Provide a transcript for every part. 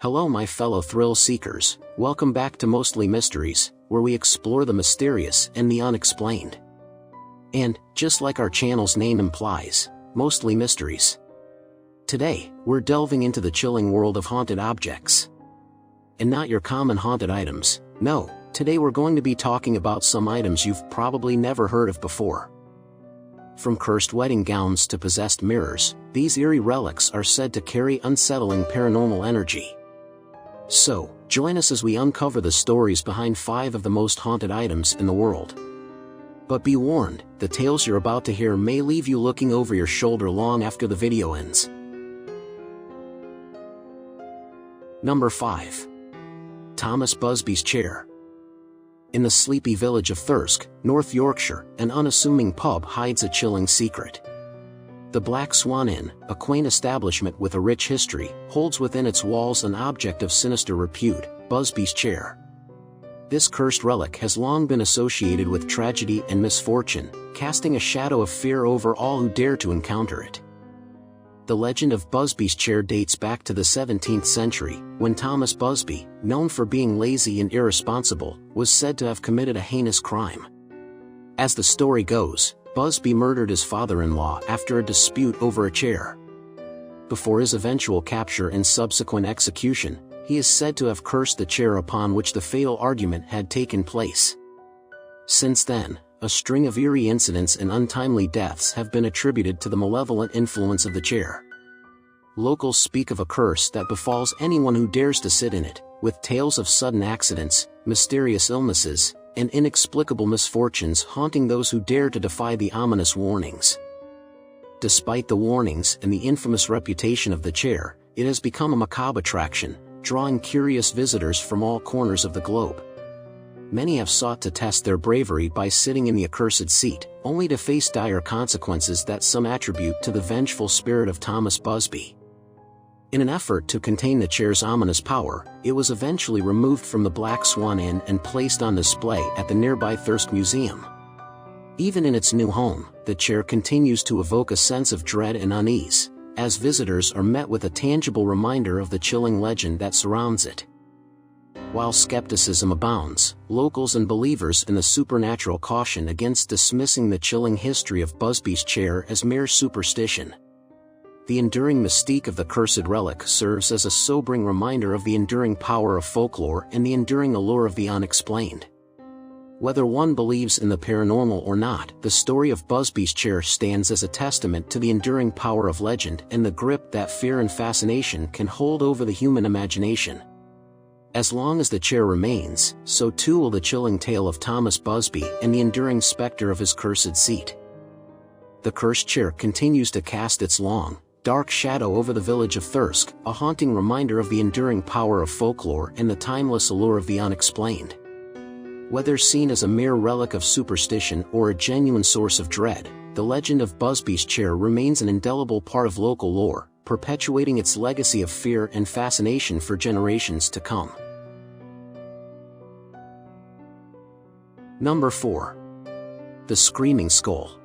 Hello my fellow thrill seekers, welcome back to Mostly Mysteries, where we explore the mysterious and the unexplained. And, just like our channel's name implies, Mostly Mysteries. Today, we're delving into the chilling world of haunted objects. And not your common haunted items, no, today we're going to be talking about some items you've probably never heard of before. From cursed wedding gowns to possessed mirrors, these eerie relics are said to carry unsettling paranormal energy. So, join us as we uncover the stories behind 5 of the most haunted items in the world. But be warned, the tales you're about to hear may leave you looking over your shoulder long after the video ends. Number 5. Thomas Busby's Chair. In the sleepy village of Thirsk, North Yorkshire, an unassuming pub hides a chilling secret. The Black Swan Inn, a quaint establishment with a rich history, holds within its walls an object of sinister repute, Busby's Chair. This cursed relic has long been associated with tragedy and misfortune, casting a shadow of fear over all who dare to encounter it. The legend of Busby's Chair dates back to the 17th century, when Thomas Busby, known for being lazy and irresponsible, was said to have committed a heinous crime. As the story goes, Busby murdered his father-in-law after a dispute over a chair. Before his eventual capture and subsequent execution, he is said to have cursed the chair upon which the fatal argument had taken place. Since then, a string of eerie incidents and untimely deaths have been attributed to the malevolent influence of the chair. Locals speak of a curse that befalls anyone who dares to sit in it, with tales of sudden accidents, mysterious illnesses, and inexplicable misfortunes haunting those who dare to defy the ominous warnings. Despite the warnings and the infamous reputation of the chair, it has become a macabre attraction, drawing curious visitors from all corners of the globe. Many have sought to test their bravery by sitting in the accursed seat, only to face dire consequences that some attribute to the vengeful spirit of Thomas Busby. In an effort to contain the chair's ominous power, it was eventually removed from the Black Swan Inn and placed on display at the nearby Thirsk Museum. Even in its new home, the chair continues to evoke a sense of dread and unease, as visitors are met with a tangible reminder of the chilling legend that surrounds it. While skepticism abounds, locals and believers in the supernatural caution against dismissing the chilling history of Busby's Chair as mere superstition. The enduring mystique of the cursed relic serves as a sobering reminder of the enduring power of folklore and the enduring allure of the unexplained. Whether one believes in the paranormal or not, the story of Busby's Chair stands as a testament to the enduring power of legend and the grip that fear and fascination can hold over the human imagination. As long as the chair remains, so too will the chilling tale of Thomas Busby and the enduring specter of his cursed seat. The cursed chair continues to cast its long, dark shadow over the village of Thirsk, a haunting reminder of the enduring power of folklore and the timeless allure of the unexplained. Whether seen as a mere relic of superstition or a genuine source of dread, the legend of Busby's Chair remains an indelible part of local lore, perpetuating its legacy of fear and fascination for generations to come. Number 4. The Screaming Skull.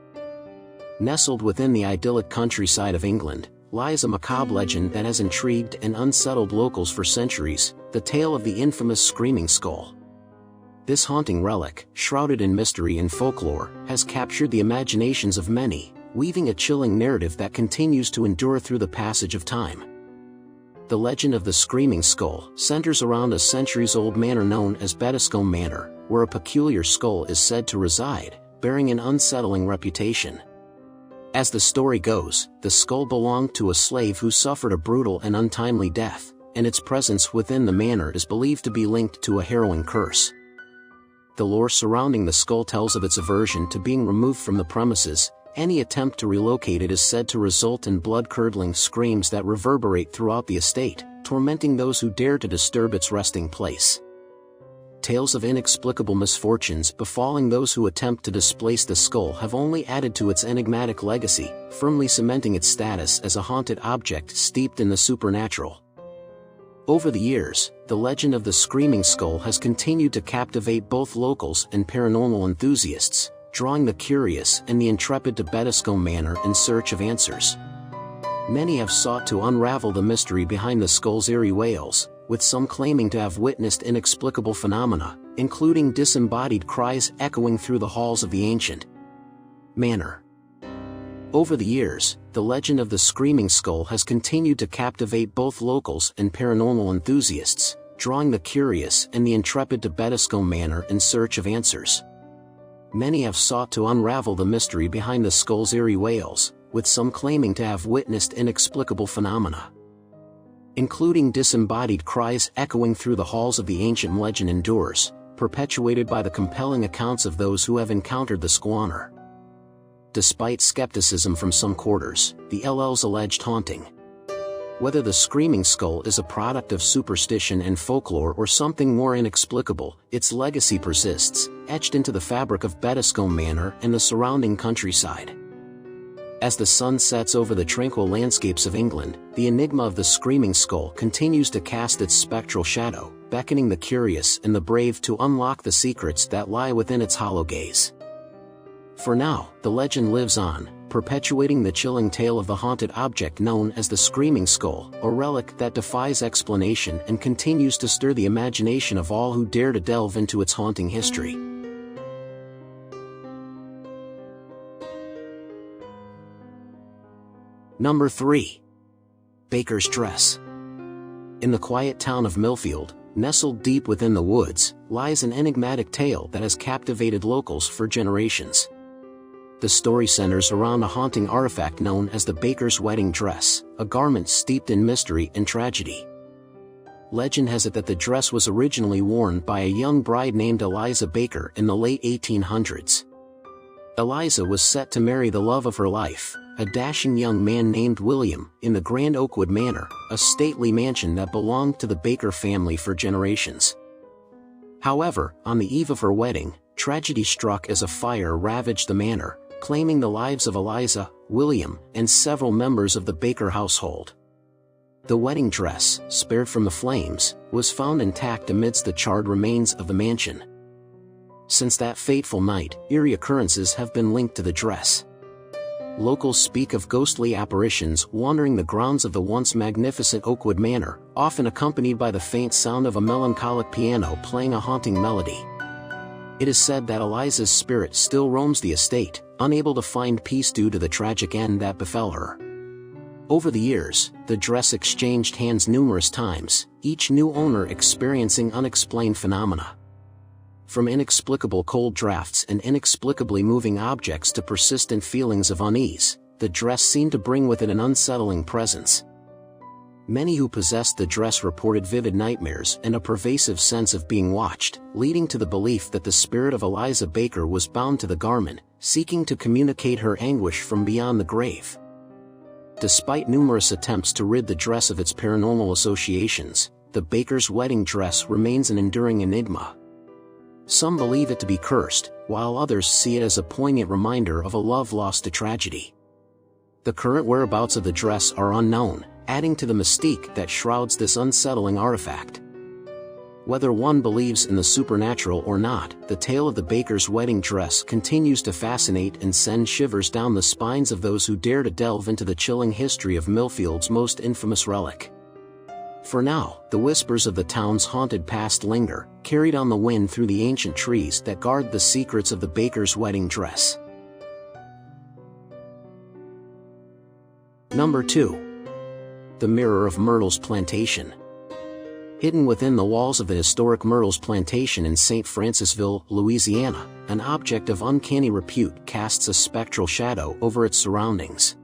Nestled within the idyllic countryside of England, lies a macabre legend that has intrigued and unsettled locals for centuries, the tale of the infamous Screaming Skull. This haunting relic, shrouded in mystery and folklore, has captured the imaginations of many, weaving a chilling narrative that continues to endure through the passage of time. The legend of the Screaming Skull centers around a centuries-old manor known as Beddiscombe Manor, where a peculiar skull is said to reside, bearing an unsettling reputation. As the story goes, the skull belonged to a slave who suffered a brutal and untimely death, and its presence within the manor is believed to be linked to a harrowing curse. The lore surrounding the skull tells of its aversion to being removed from the premises. Any attempt to relocate it is said to result in blood-curdling screams that reverberate throughout the estate, tormenting those who dare to disturb its resting place. Tales of inexplicable misfortunes befalling those who attempt to displace the skull have only added to its enigmatic legacy, firmly cementing its status as a haunted object steeped in the supernatural. Over the years, the legend of the Screaming Skull has continued to captivate both locals and paranormal enthusiasts, drawing the curious and the intrepid to Beddiscombe Manor in search of answers. Many have sought to unravel the mystery behind the skull's eerie wails, with some claiming to have witnessed inexplicable phenomena, including disembodied cries echoing through the halls of the ancient manor. Over the years, the legend of the Screaming Skull has continued to captivate both locals and paranormal enthusiasts, drawing the curious and the intrepid to Bettiscombe Manor in search of answers. Many have sought to unravel the mystery behind the skull's eerie wails, with some claiming to have witnessed inexplicable phenomena, including disembodied cries echoing through the halls of the ancient. Legend endures, perpetuated by the compelling accounts of those who have encountered the squanor. Despite skepticism from some quarters, the LL's alleged haunting. Whether the Screaming Skull is a product of superstition and folklore or something more inexplicable, its legacy persists, etched into the fabric of Bettiscombe Manor and the surrounding countryside. As the sun sets over the tranquil landscapes of England, the enigma of the Screaming Skull continues to cast its spectral shadow, beckoning the curious and the brave to unlock the secrets that lie within its hollow gaze. For now, the legend lives on, perpetuating the chilling tale of the haunted object known as the Screaming Skull, a relic that defies explanation and continues to stir the imagination of all who dare to delve into its haunting history. Number 3. Baker's Dress. In the quiet town of Millfield, nestled deep within the woods, lies an enigmatic tale that has captivated locals for generations. The story centers around a haunting artifact known as the Baker's Wedding Dress, a garment steeped in mystery and tragedy. Legend has it that the dress was originally worn by a young bride named Eliza Baker in the late 1800s. Eliza was set to marry the love of her life, a dashing young man named William, in the Grand Oakwood Manor, a stately mansion that belonged to the Baker family for generations. However, on the eve of her wedding, tragedy struck as a fire ravaged the manor, claiming the lives of Eliza, William, and several members of the Baker household. The wedding dress, spared from the flames, was found intact amidst the charred remains of the mansion. Since that fateful night, eerie occurrences have been linked to the dress. Locals speak of ghostly apparitions wandering the grounds of the once magnificent Oakwood Manor, often accompanied by the faint sound of a melancholic piano playing a haunting melody. It is said that Eliza's spirit still roams the estate, unable to find peace due to the tragic end that befell her. Over the years, the dress exchanged hands numerous times, each new owner experiencing unexplained phenomena. From inexplicable cold drafts and inexplicably moving objects to persistent feelings of unease, the dress seemed to bring with it an unsettling presence. Many who possessed the dress reported vivid nightmares and a pervasive sense of being watched, leading to the belief that the spirit of Eliza Baker was bound to the garment, seeking to communicate her anguish from beyond the grave. Despite numerous attempts to rid the dress of its paranormal associations, the Baker's wedding dress remains an enduring enigma. Some believe it to be cursed, while others see it as a poignant reminder of a love lost to tragedy. The current whereabouts of the dress are unknown, adding to the mystique that shrouds this unsettling artifact. Whether one believes in the supernatural or not, the tale of the Baker's wedding dress continues to fascinate and send shivers down the spines of those who dare to delve into the chilling history of Millfield's most infamous relic. For now, the whispers of the town's haunted past linger, carried on the wind through the ancient trees that guard the secrets of the Baker's wedding dress. Number 2. The Mirror of Myrtle's Plantation. Hidden within the walls of the historic Myrtle's Plantation in St. Francisville, Louisiana, an object of uncanny repute casts a spectral shadow over its surroundings.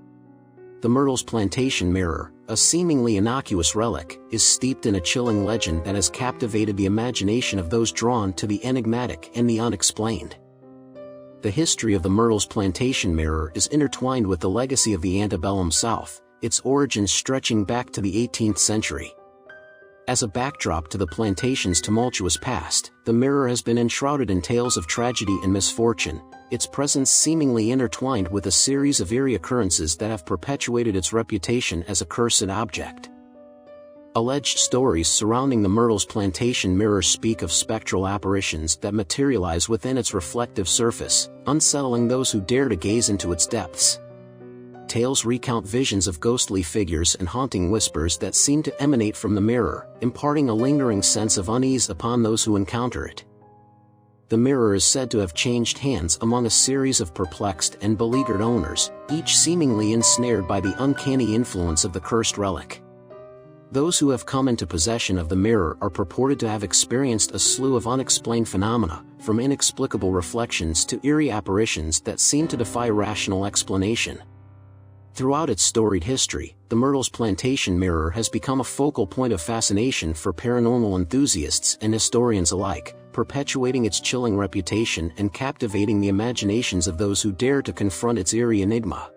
The Myrtle's Plantation mirror, a seemingly innocuous relic, is steeped in a chilling legend that has captivated the imagination of those drawn to the enigmatic and the unexplained. The history of the Myrtle's Plantation mirror is intertwined with the legacy of the antebellum South, its origins stretching back to the 18th century. As a backdrop to the plantation's tumultuous past, the mirror has been enshrouded in tales of tragedy and misfortune, its presence seemingly intertwined with a series of eerie occurrences that have perpetuated its reputation as a cursed object. Alleged stories surrounding the Myrtle's Plantation mirror speak of spectral apparitions that materialize within its reflective surface, unsettling those who dare to gaze into its depths. Tales recount visions of ghostly figures and haunting whispers that seem to emanate from the mirror, imparting a lingering sense of unease upon those who encounter it. The mirror is said to have changed hands among a series of perplexed and beleaguered owners, each seemingly ensnared by the uncanny influence of the cursed relic. Those who have come into possession of the mirror are purported to have experienced a slew of unexplained phenomena, from inexplicable reflections to eerie apparitions that seem to defy rational explanation. Throughout its storied history, the Myrtles Plantation mirror has become a focal point of fascination for paranormal enthusiasts and historians alike, perpetuating its chilling reputation and captivating the imaginations of those who dare to confront its eerie enigma.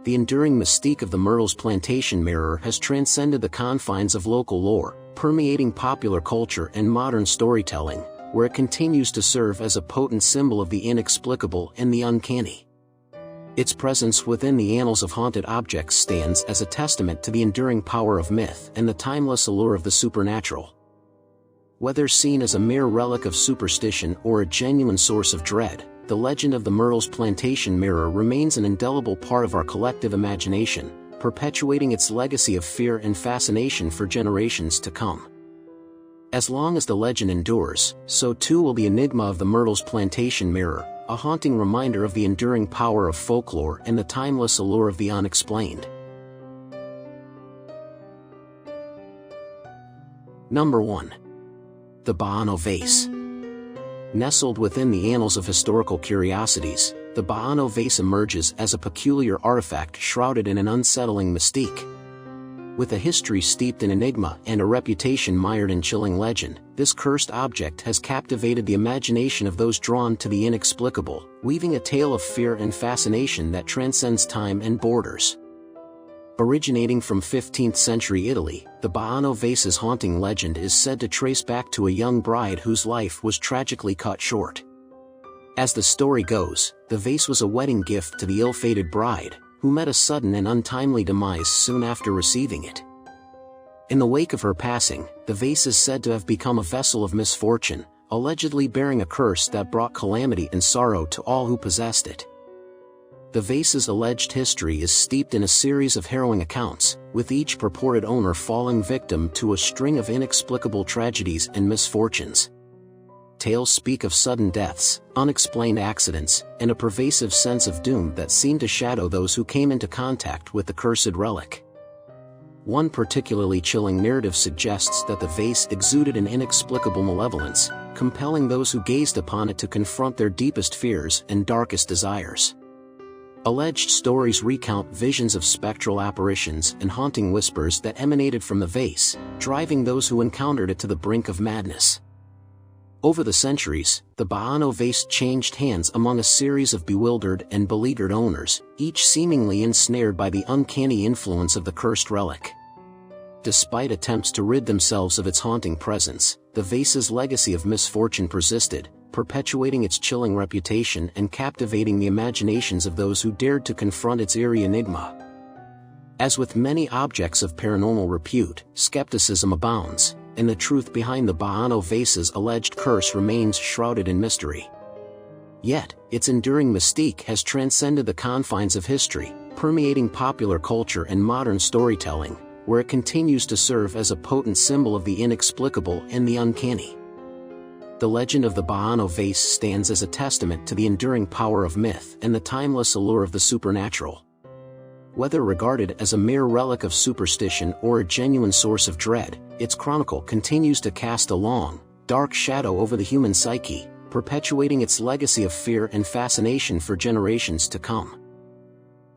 The enduring mystique of the Myrtles Plantation mirror has transcended the confines of local lore, permeating popular culture and modern storytelling, where it continues to serve as a potent symbol of the inexplicable and the uncanny. Its presence within the annals of haunted objects stands as a testament to the enduring power of myth and the timeless allure of the supernatural. Whether seen as a mere relic of superstition or a genuine source of dread, the legend of the Myrtles Plantation mirror remains an indelible part of our collective imagination, perpetuating its legacy of fear and fascination for generations to come. As long as the legend endures, so too will the enigma of the Myrtles Plantation mirror, a haunting reminder of the enduring power of folklore and the timeless allure of the unexplained. Number 1. The Baano Vase. Nestled within the annals of historical curiosities, the Baano vase emerges as a peculiar artifact shrouded in an unsettling mystique. With a history steeped in enigma and a reputation mired in chilling legend, this cursed object has captivated the imagination of those drawn to the inexplicable, weaving a tale of fear and fascination that transcends time and borders. Originating from 15th century Italy, the Baano vase's haunting legend is said to trace back to a young bride whose life was tragically cut short. As the story goes, the vase was a wedding gift to the ill-fated bride, who met a sudden and untimely demise soon after receiving it. In the wake of her passing, the vase is said to have become a vessel of misfortune, allegedly bearing a curse that brought calamity and sorrow to all who possessed it. The vase's alleged history is steeped in a series of harrowing accounts, with each purported owner falling victim to a string of inexplicable tragedies and misfortunes. Tales speak of sudden deaths, unexplained accidents, and a pervasive sense of doom that seem to shadow those who came into contact with the cursed relic. One particularly chilling narrative suggests that the vase exuded an inexplicable malevolence, compelling those who gazed upon it to confront their deepest fears and darkest desires. Alleged stories recount visions of spectral apparitions and haunting whispers that emanated from the vase, driving those who encountered it to the brink of madness. Over the centuries, the Baano vase changed hands among a series of bewildered and beleaguered owners, each seemingly ensnared by the uncanny influence of the cursed relic. Despite attempts to rid themselves of its haunting presence, the vase's legacy of misfortune persisted, perpetuating its chilling reputation and captivating the imaginations of those who dared to confront its eerie enigma. As with many objects of paranormal repute, skepticism abounds, and the truth behind the Baano vase's alleged curse remains shrouded in mystery. Yet, its enduring mystique has transcended the confines of history, permeating popular culture and modern storytelling, where it continues to serve as a potent symbol of the inexplicable and the uncanny. The legend of the Baano vase stands as a testament to the enduring power of myth and the timeless allure of the supernatural. Whether regarded as a mere relic of superstition or a genuine source of dread, its chronicle continues to cast a long, dark shadow over the human psyche, perpetuating its legacy of fear and fascination for generations to come.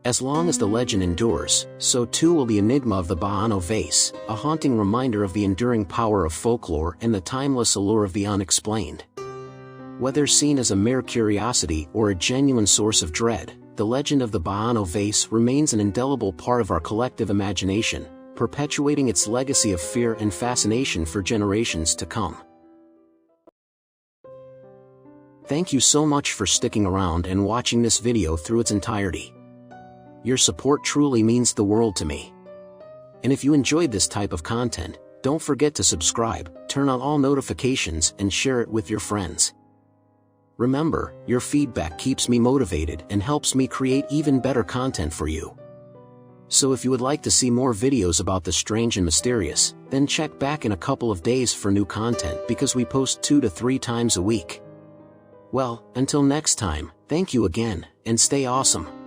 As long as the legend endures, so too will the enigma of the Baano vase, a haunting reminder of the enduring power of folklore and the timeless allure of the unexplained. Whether seen as a mere curiosity or a genuine source of dread, the legend of the Baano vase remains an indelible part of our collective imagination, perpetuating its legacy of fear and fascination for generations to come. Thank you so much for sticking around and watching this video through its entirety. Your support truly means the world to me. And if you enjoyed this type of content, don't forget to subscribe, turn on all notifications and share it with your friends. Remember, your feedback keeps me motivated and helps me create even better content for you. So if you would like to see more videos about the strange and mysterious, then check back in a couple of days for new content because we post 2 to 3 times a week. Well, until next time, thank you again, and stay awesome.